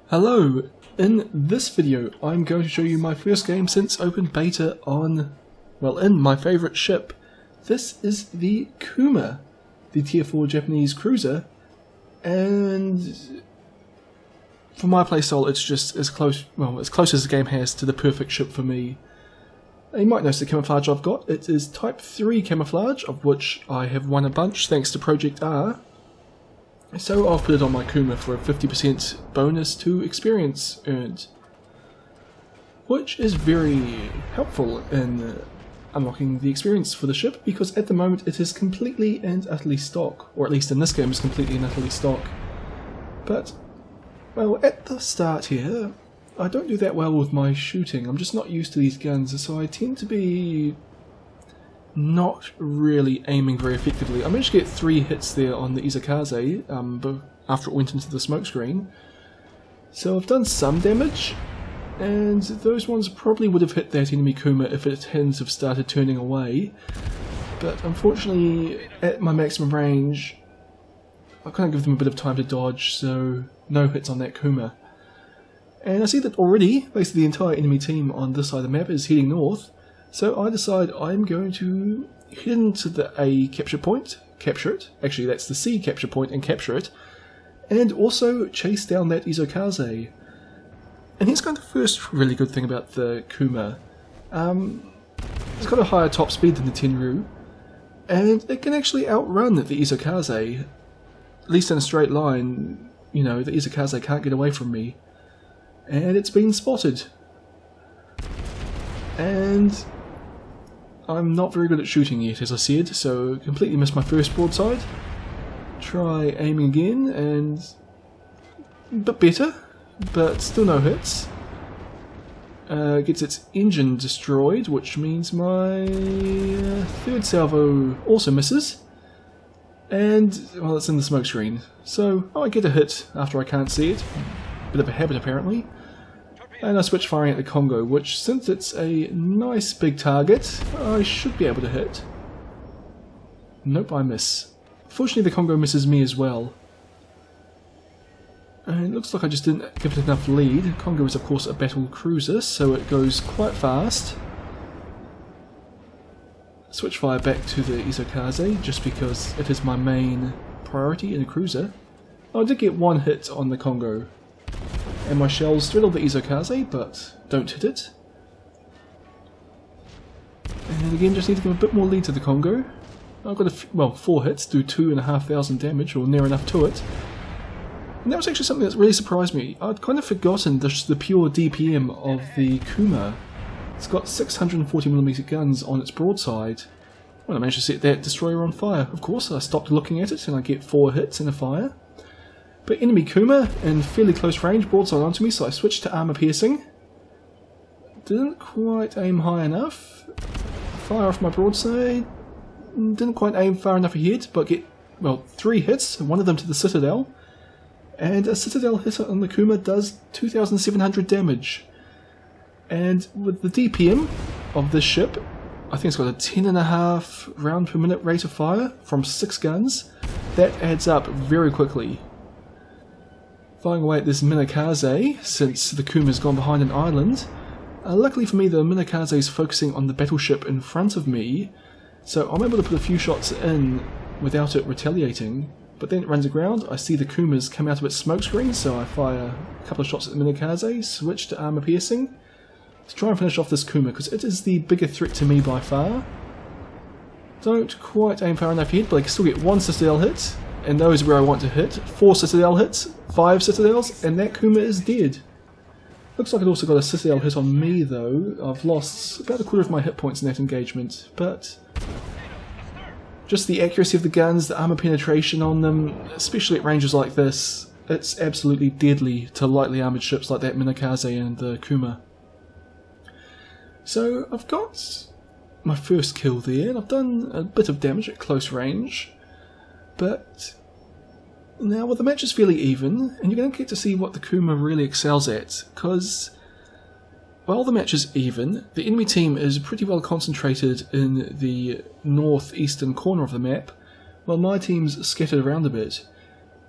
Hello! In this video I'm going to show you my first game since open beta on, well, in my favourite ship. This is the Kuma, the tier 4 Japanese cruiser, and for my playstyle it's just as close as the game has to the perfect ship for me. You might notice the camouflage I've got. It is type 3 camouflage, of which I have won a bunch thanks to Project R. So I'll put it on my Kuma for a 50% bonus to experience earned, which is very helpful in unlocking the experience for the ship, because at the moment it is completely and utterly stock, or at least in this game it's completely and utterly stock. But, well, at the start here, I don't do that well with my shooting. I'm just not used to these guns, so I tend to be not really aiming very effectively. I managed to get 3 hits there on the Izakaze after it went into the smoke screen. So I've done some damage, and those ones probably would have hit that enemy Kuma if it hadn't have started turning away. But unfortunately, at my maximum range, I kind of give them a bit of time to dodge, so no hits on that Kuma. And I see that already, basically the entire enemy team on this side of the map is heading north. So I decide I'm going to head into the A capture point, capture it, actually that's the C capture point and capture it, and also chase down that Izakaze. And here's kind of the first really good thing about the Kuma. It's got a higher top speed than the Tenru, and it can actually outrun the Izakaze, at least in a straight line. You know, the Izakaze can't get away from me. And it's been spotted. And I'm not very good at shooting yet, as I said, so completely missed my first broadside. Try aiming again, and a bit better, but still no hits. Gets its engine destroyed, which means my third salvo also misses. And, well, it's in the smoke screen. So, I get a hit after I can't see it. Bit of a habit, apparently. And I switch firing at the Congo, which, since it's a nice big target, I should be able to hit. Nope, I miss. Fortunately, the Congo misses me as well. And it looks like I just didn't give it enough lead. Congo is, of course, a battle cruiser, so it goes quite fast. Switch fire back to the Izakaze, just because it is my main priority in a cruiser. I did get 1 hit on the Congo. And my shells straddle the Izakaze, but don't hit it. And again, just need to give a bit more lead to the Congo. I've got 4 hits, do 2,500 damage, or near enough to it. And that was actually something that really surprised me. I'd kind of forgotten the pure DPM of the Kuma. It's got 640mm guns on its broadside. Well, I managed to set that destroyer on fire. Of course, I stopped looking at it and I get 4 hits in a fire. But enemy Kuma in fairly close range broadside onto me, so I switched to armor piercing. Didn't quite aim high enough. Fire off my broadside. Didn't quite aim far enough ahead, but get, 3 hits, one of them to the Citadel. And a Citadel hit on the Kuma does 2,700 damage. And with the DPM of this ship, I think it's got a 10.5 round per minute rate of fire from 6 guns. That adds up very quickly. Firing away at this Minakaze, since the Kuma's gone behind an island. Luckily for me, the Minakaze is focusing on the battleship in front of me, so I'm able to put a few shots in without it retaliating. But then it runs aground, I see the Kumas come out of its smoke screen, so I fire a couple of shots at the Minakaze, switch to armor piercing, to try and finish off this Kuma, because it is the bigger threat to me by far. Don't quite aim far enough ahead, but I can still get 1 Citadel hit. And those are where I want to hit. 4 Citadel hits, 5 Citadels, and that Kuma is dead. Looks like it also got a Citadel hit on me though. I've lost about a quarter of my hit points in that engagement, but just the accuracy of the guns, the armor penetration on them, especially at ranges like this, it's absolutely deadly to lightly armoured ships like that Minakaze and the Kuma. So I've got my first kill there, and I've done a bit of damage at close range. But now, well, the match is fairly even, and you're going to get to see what the Kuma really excels at, because while the match is even, the enemy team is pretty well concentrated in the northeastern corner of the map, while my team's scattered around a bit.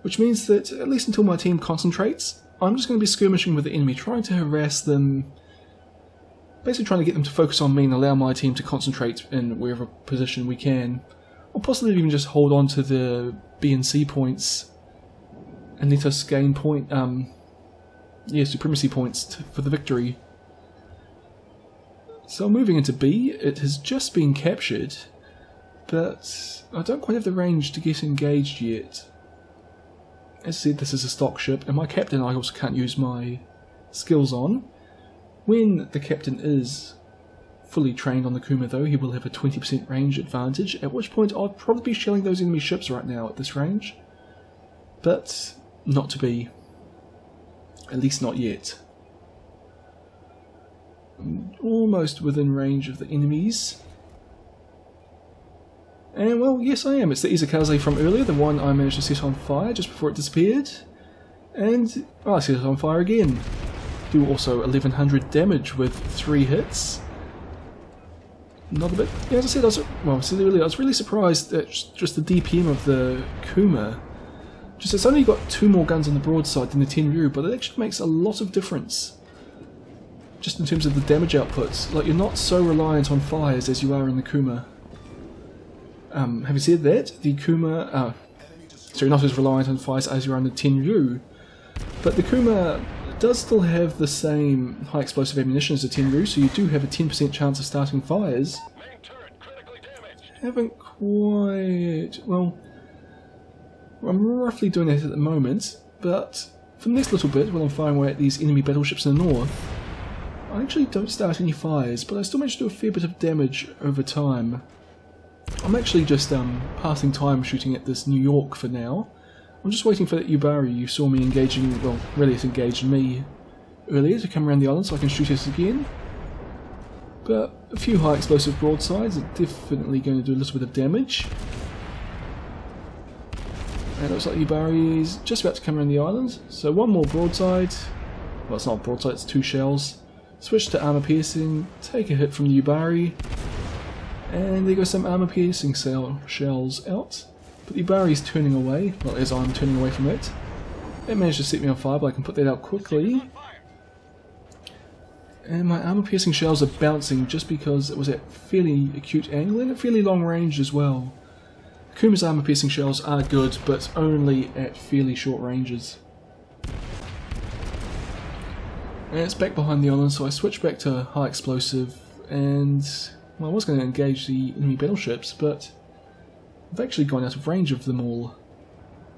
which means that, at least until my team concentrates, I'm just going to be skirmishing with the enemy, trying to harass them, basically trying to get them to focus on me and allow my team to concentrate in wherever position we can, or possibly even just hold on to the B and C points and let us gain supremacy points for the victory. So moving into B, it has just been captured, but I don't quite have the range to get engaged yet. As I said, this is a stock ship, and my captain I also can't use my skills on. When the captain is fully trained on the Kuma though, he will have a 20% range advantage, at which point I'd probably be shelling those enemy ships right now at this range. But not to be. At least not yet. I'm almost within range of the enemies. And well, yes I am. It's the Izakaze from earlier, the one I managed to set on fire just before it disappeared. And I set it on fire again. Do also 1100 damage with 3 hits. Not a bit. Yeah, as I said, I was really surprised at just the DPM of the Kuma. Just it's only got 2 more guns on the broadside than the Tenryu, but it actually makes a lot of difference. Just in terms of the damage outputs. Like, you're not so reliant on fires as you are in the Kuma. Having said that, the Kuma, so you're not as reliant on fires as you are on the Tenryu, but the Kuma does still have the same high explosive ammunition as the Tenryu, so you do have a 10% chance of starting fires. Haven't quite, well, I'm roughly doing that at the moment, but for the next little bit, when I'm firing away at these enemy battleships in the north, I actually don't start any fires, but I still manage to do a fair bit of damage over time. I'm actually just passing time shooting at this New York for now. I'm just waiting for that Yubari you saw me engaging, well, really it engaged me earlier, to come around the island so I can shoot it again. But a few high explosive broadsides are definitely going to do a little bit of damage. And it looks like Yubari is just about to come around the island, so one more broadside. Well, it's not a broadside, it's 2 shells. Switch to armor piercing, take a hit from the Yubari. And there goes some armor piercing shells out. But the Yubari is turning away, well as I'm turning away from it. It managed to set me on fire, but I can put that out quickly. And my armor piercing shells are bouncing just because it was at fairly acute angle and at fairly long range as well. Kuma's armor piercing shells are good, but only at fairly short ranges. And it's back behind the island, so I switch back to high explosive, and well, I was going to engage the enemy battleships, but I've actually gone out of range of them all.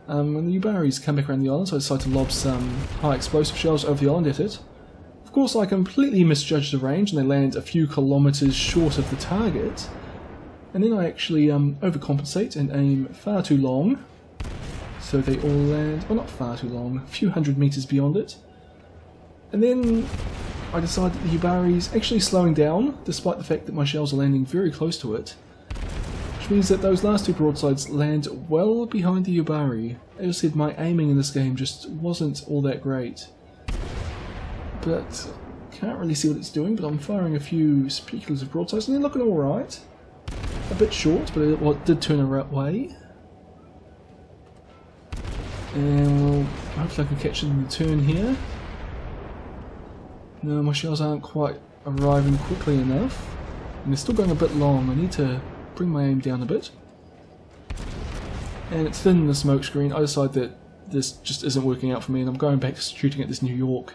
When the Yubari's come back around the island, so I decide to lob some high explosive shells over the island at it. Of course, I completely misjudged the range, and they land a few kilometres short of the target. And then I actually overcompensate and aim far too long, so they all land, well not far too long, a few hundred metres beyond it. And then I decide that the Yubari's actually slowing down, despite the fact that my shells are landing very close to it. Which means that those last 2 broadsides land well behind the Yubari. As I said, my aiming in this game just wasn't all that great. But can't really see what it's doing, but I'm firing a few speculative broadsides and they're looking alright. A bit short, but it did turn away. And well, hopefully I can catch it in the turn here. No, my shells aren't quite arriving quickly enough. And they're still going a bit long. I need to bring my aim down a bit. And it's thin in the smoke screen. I decide that this just isn't working out for me and I'm going back to shooting at this New York.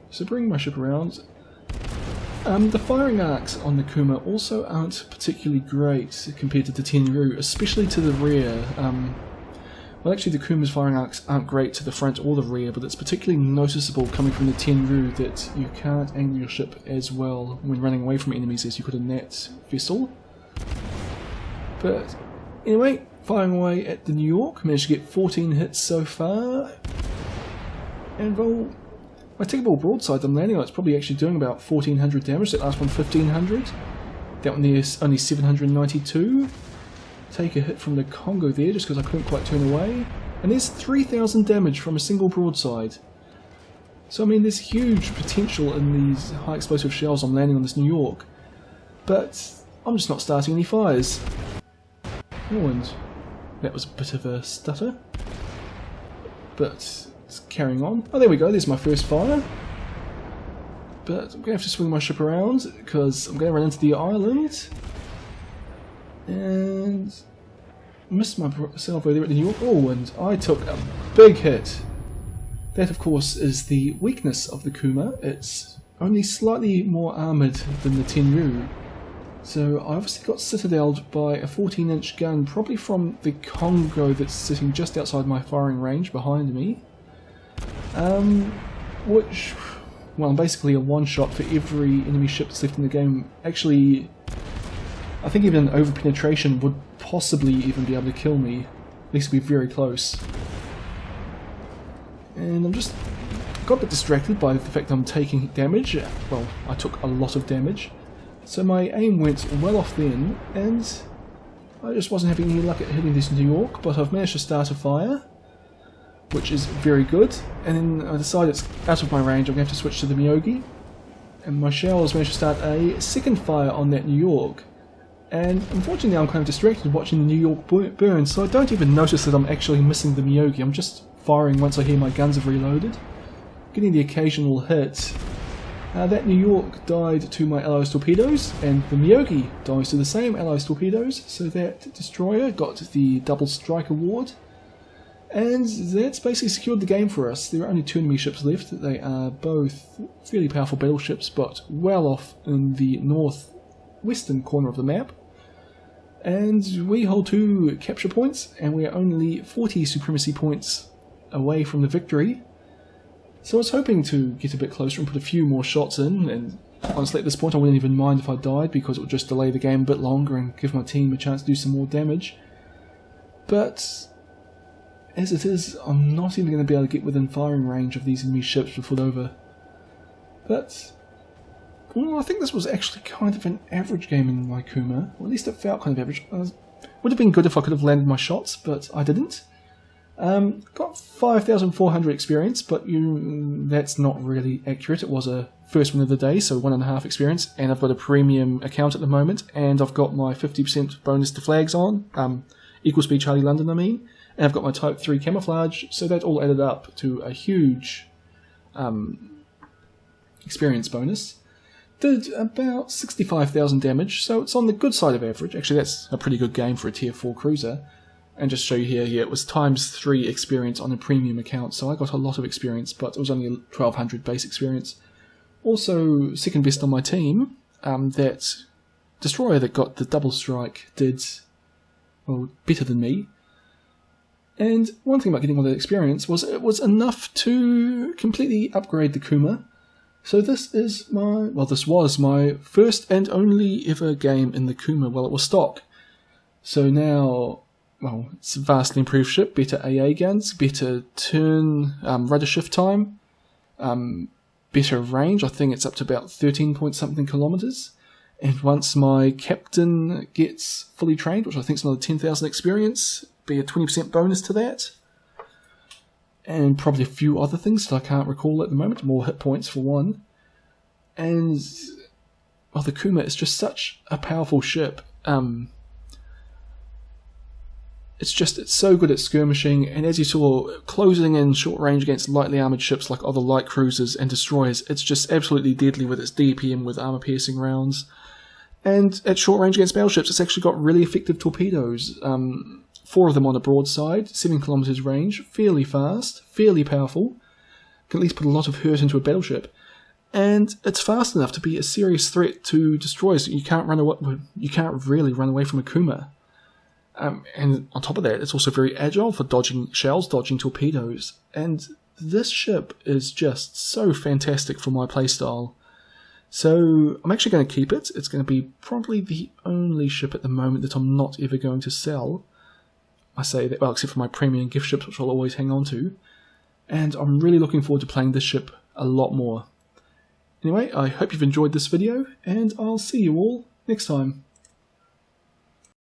So bring my ship around. The firing arcs on the Kuma also aren't particularly great compared to the Tenryu, especially to the rear. Well, actually the Kuma's firing arcs aren't great to the front or the rear, but it's particularly noticeable coming from the Tenryu that you can't angle your ship as well when running away from enemies as you could in that vessel. But anyway, firing away at the New York, managed to get 14 hits so far. And well, my tickable broadside I'm landing on, it's probably actually doing about 1400 damage, that last one 1500. That one there's only 792. Take a hit from the Congo there just because I couldn't quite turn away. And there's 3000 damage from a single broadside. So I mean there's huge potential in these high explosive shells I'm landing on this New York. But I'm just not starting any fires. Oh, and that was a bit of a stutter. but it's carrying on. Oh, there we go, there's my first fire. But I'm going to have to swing my ship around because I'm going to run into the island. And missed myself over there at the New York. Oh, and I took a big hit. That, of course, is the weakness of the Kuma. It's only slightly more armoured than the Tenryu. So I obviously got citadeled by a 14-inch gun, probably from the Congo that's sitting just outside my firing range behind me. Which, well, I'm basically a one-shot for every enemy ship that's left in the game. Actually, I think even over-penetration would possibly even be able to kill me. At least be very close. And I'm just got a bit distracted by the fact I'm taking damage. Well, I took a lot of damage. So my aim went well off then, and I just wasn't having any luck at hitting this New York, but I've managed to start a fire, which is very good. And then I decided it's out of my range, I'm going to have to switch to the Miyogi. And my shells managed to start a second fire on that New York. And unfortunately I'm kind of distracted watching the New York burn, so I don't even notice that I'm actually missing the Miyogi. I'm just firing once I hear my guns have reloaded, getting the occasional hit. That New York died to my allies' torpedoes, and the Miyogi dies to the same allies' torpedoes, so that destroyer got the double strike award. And that's basically secured the game for us. There are only 2 enemy ships left. They are both fairly powerful battleships, but well off in the northwestern corner of the map. And we hold 2 capture points, and we are only 40 supremacy points away from the victory. So I was hoping to get a bit closer and put a few more shots in, and honestly at this point I wouldn't even mind if I died because it would just delay the game a bit longer and give my team a chance to do some more damage. But as it is, I'm not even going to be able to get within firing range of these enemy ships before it's over. But well, I think this was actually kind of an average game in my Kuma, or at least it felt kind of average. Would have been good if I could have landed my shots, but I didn't. Got 5,400 experience, but that's not really accurate. It was a first win of the day, so 1.5 experience, and I've got a premium account at the moment, and I've got my 50% bonus to flags on, equal speed Charlie London I mean, and I've got my type 3 camouflage, so that all added up to a huge experience bonus. Did about 65,000 damage, so it's on the good side of average. Actually, that's a pretty good game for a tier 4 cruiser. And just show you here, it was ×3 experience on a premium account, so I got a lot of experience, but it was only 1,200 base experience. Also, second best on my team, that destroyer that got the double strike did, well, better than me. And one thing about getting all that experience was it was enough to completely upgrade the Kuma. So this is this was my first and only ever game in the Kuma while it was stock. So now, well, it's a vastly improved ship, better AA guns, better turn rudder shift time, better range. I think it's up to about 13 point something kilometers. And once my captain gets fully trained, which I think is another 10,000 experience, be a 20% bonus to that. And probably a few other things that I can't recall at the moment, more hit points for one. And well, the Kuma is just such a powerful ship. It's so good at skirmishing, and as you saw, closing in short range against lightly armoured ships like other light cruisers and destroyers, it's just absolutely deadly with its DPM with armour-piercing rounds. And at short range against battleships, it's actually got really effective torpedoes. 4 of them on a broadside, 7 kilometres range, fairly fast, fairly powerful, can at least put a lot of hurt into a battleship. And it's fast enough to be a serious threat to destroyers. You can't really run away from a Kuma. And on top of that, it's also very agile for dodging shells, dodging torpedoes. And this ship is just so fantastic for my playstyle. So I'm actually going to keep it. It's going to be probably the only ship at the moment that I'm not ever going to sell. I say that, well, except for my premium gift ships, which I'll always hang on to. And I'm really looking forward to playing this ship a lot more. Anyway, I hope you've enjoyed this video, and I'll see you all next time.